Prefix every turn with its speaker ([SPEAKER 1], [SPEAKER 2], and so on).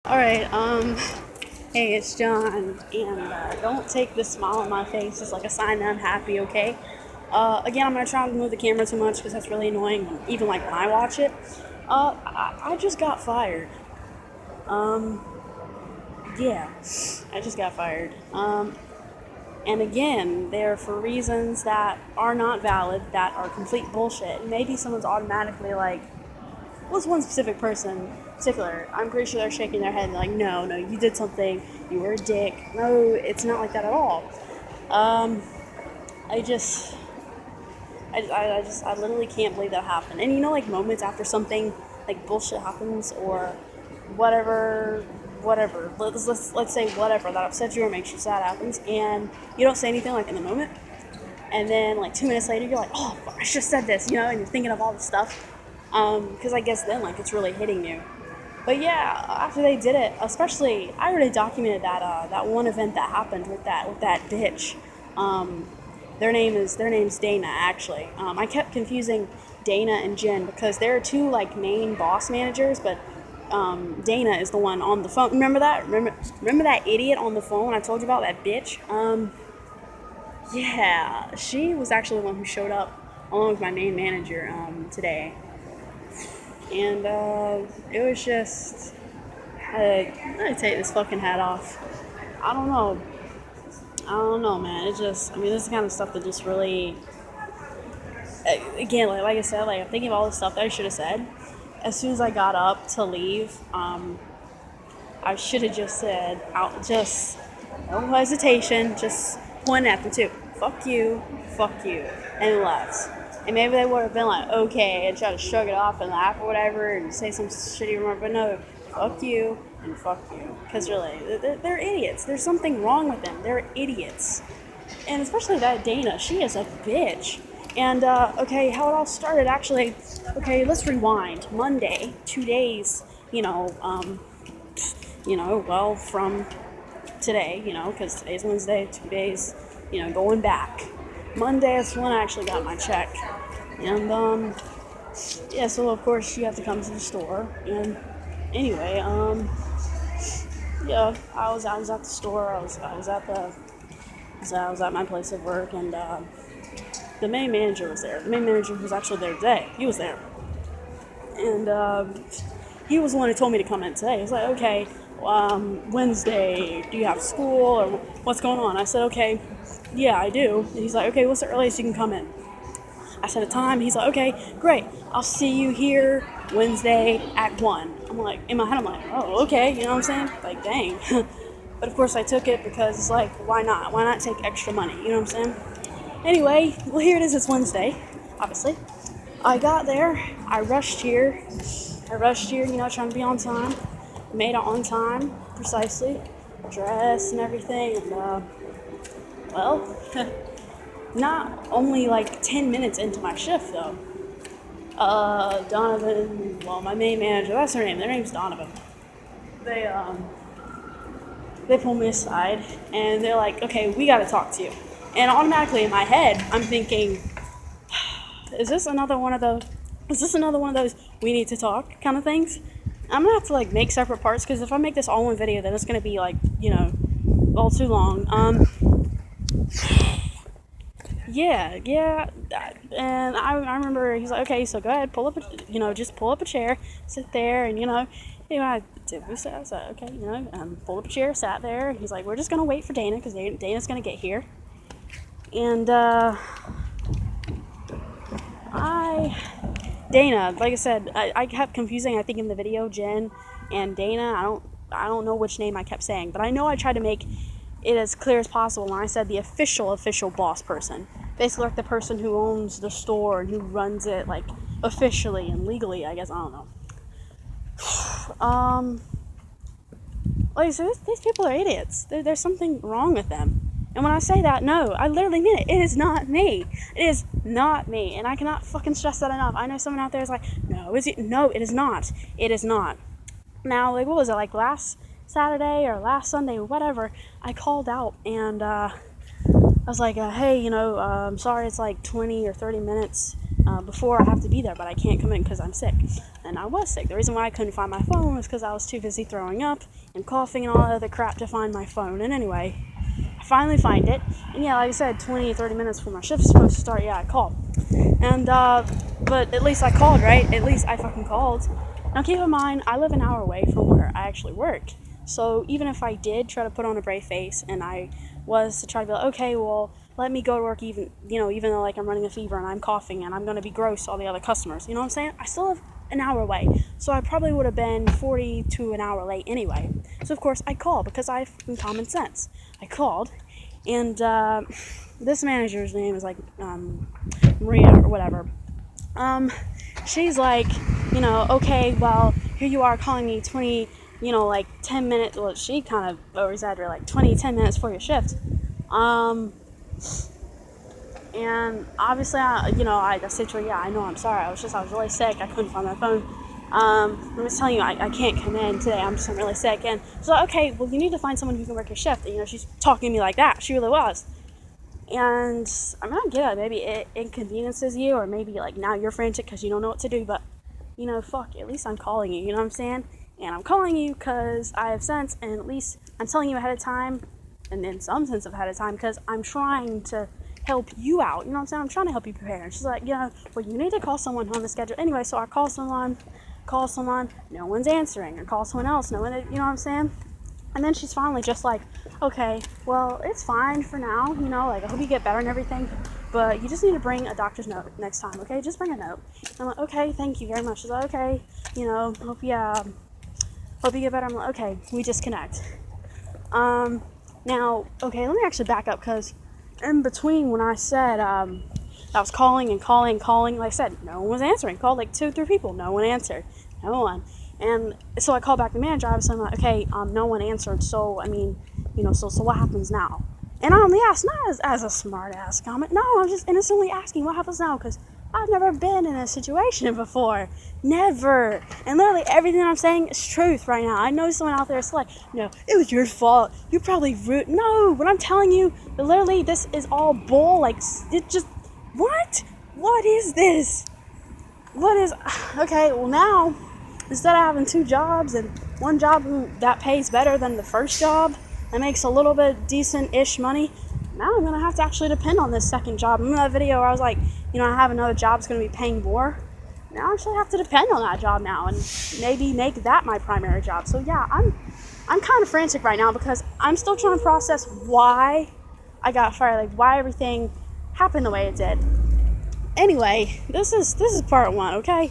[SPEAKER 1] Alright, hey, it's John, and don't take this smile on my face as like a sign that I'm happy, okay? Again, I'm not trying to move the camera too much because that's really annoying, even like when I watch it. I just got fired. Um, yeah, I just got fired. And again, they're for reasons that are not valid, that are complete bullshit. Maybe someone's automatically like, was one specific person in particular. I'm pretty sure they're shaking their head like, no, you did something. You were a dick. No, it's not like that at all. Um, I just, I literally can't believe that happened. And you know, like moments after something like bullshit happens or whatever. Let's say whatever that upsets you or makes you sad happens, and you don't say anything like in the moment. And then like 2 minutes later, you're like, oh, I should have said this, and you're thinking of all the stuff. Because I guess then like it's really hitting you. But yeah, after they did it, especially I already documented that one event that happened with that bitch. Um, their name's Dana actually. I kept confusing Dana and Jen because there are two like main boss managers, but Dana is the one on the phone. Remember that? Remember that idiot on the phone I told you about, that bitch? Yeah, she was actually the one who showed up along with my main manager today. And it was just, I gotta take this fucking hat off. I don't know. I don't know, man. It just, this is the kind of stuff that just really, again, like I said, like I'm thinking of all the stuff that I should have said. As soon as I got up to leave, I should have just said, just no hesitation, just pointed at them too. Fuck you, and left. And maybe they would have been like, okay, and try to shrug it off and laugh or whatever and say some shitty remark, but no, fuck you and fuck you. Because really, they're idiots. There's something wrong with them. They're idiots. And especially that Dana, she is a bitch. And, okay, how it all started, actually, okay, let's rewind. Monday, 2 days, well, from today, because today's Wednesday, 2 days, going back. Monday is when I actually got my check. And, yeah, so of course you have to come to the store. And anyway, yeah, I was at the store. I was at my place of work, and the main manager was there. The main manager was actually there today. He was there. And he was the one who told me to come in today. He was like, okay, Wednesday, do you have school or what's going on? I said, okay, yeah, I do. And he's like, okay, what's the earliest you can come in? I said a time. He's like, okay, great. I'll see you here Wednesday at 1. I'm like, in my head, I'm like, oh, okay. You know what I'm saying? Like, dang. But of course I took it because it's like, why not? Why not take extra money? You know what I'm saying? Anyway, well, here it is. It's Wednesday, obviously. I got there. I rushed here, trying to be on time. Made it on time, precisely. Dress and everything. And, well, not only like 10 minutes into my shift, though. Donovan, well, my main manager, that's her name. Their name's Donovan. They pull me aside, and they're like, okay, we gotta talk to you. And automatically in my head, I'm thinking, is this another one of those we need to talk kind of things? I'm gonna have to like make separate parts, because if I make this all one video, then it's gonna be like, all too long. Yeah, and I remember he's like, okay, so go ahead, just pull up a chair, sit there, and I did. I said, okay, pulled up a chair, sat there. He's like, we're just gonna wait for Dana, because Dana's gonna get here. And Dana, like I said, I kept confusing, I think in the video, Jen and Dana. I don't know which name I kept saying, but I know I tried to make it as clear as possible when I said the official boss person. Basically like the person who owns the store and who runs it like officially and legally, I guess. I don't know. Like I said, these people are idiots. There's something wrong with them. And when I say that, no, I literally mean it. It is not me. It is not me. And I cannot fucking stress that enough. I know someone out there is like, no, is it? No, it is not. It is not. Now, like, what was it, like last Saturday or last Sunday or whatever, I called out, and I was like, hey, I'm sorry, it's like 20 or 30 minutes before I have to be there, but I can't come in because I'm sick. And I was sick. The reason why I couldn't find my phone was because I was too busy throwing up and coughing and all that other crap to find my phone. And anyway, I finally find it. And yeah, like I said, 20 or 30 minutes before my shift's supposed to start, yeah, I called. And, but at least I called, right? At least I fucking called. Now keep in mind, I live an hour away from where I actually work. So even if I did try to put on a brave face and I was to try to be like, okay, well, let me go to work even though like I'm running a fever and I'm coughing and I'm going to be gross to all the other customers. You know what I'm saying? I still live an hour away. So I probably would have been 40 to an hour late anyway. So of course I called because I have common sense. I called and this manager's name is like Maria or whatever. She's like, okay, well, here you are calling me 20, like 10 minutes. Well, she kind of over exaggerated, like 10 minutes for your shift. And obviously, I said to her, yeah, I know, I'm sorry. I was really sick. I couldn't find my phone. I'm just telling you, I can't come in today. I'm really sick. And she's like, okay, well, you need to find someone who can work your shift. And, she's talking to me like that. She really was. And I mean, I get it. Maybe it inconveniences you, or maybe like now you're frantic because you don't know what to do. But fuck. At least I'm calling you. You know what I'm saying? And I'm calling you because I have sense, and at least I'm telling you ahead of time, and in some sense of ahead of time, because I'm trying to help you out. You know what I'm saying? I'm trying to help you prepare. And she's like, well, you need to call someone on the schedule anyway. So I call someone, no one's answering. I call someone else, no one. You know what I'm saying? And then she's finally just like, okay, well, it's fine for now, like, I hope you get better and everything, but you just need to bring a doctor's note next time, okay? Just bring a note. And I'm like, okay, thank you very much. She's like, okay, hope you get better. I'm like, okay, we disconnect. Now, okay, let me actually back up, because in between when I said, I was calling, like I said, no one was answering. Called like 2 or 3 people, no one answered, no one. And so I called back the manager. I was saying, like, okay, no one answered. So, I mean, so what happens now? And I only asked, not as a smart ass comment. No, I'm just innocently asking what happens now, because I've never been in a situation before. Never. And literally everything I'm saying is truth right now. I know someone out there is like, no, it was your fault. You probably rude. No, what I'm telling you, literally, this is all bull. Like, it just, what? What is this? Okay, well now, instead of having 2 jobs and one job that pays better than the first job, that makes a little bit decent-ish money, now I'm going to have to actually depend on this second job. Remember that video where I was like, I have another job that's going to be paying more? Now I actually have to depend on that job now and maybe make that my primary job. So yeah, I'm kind of frantic right now because I'm still trying to process why I got fired, like why everything happened the way it did. Anyway, this is part 1, okay?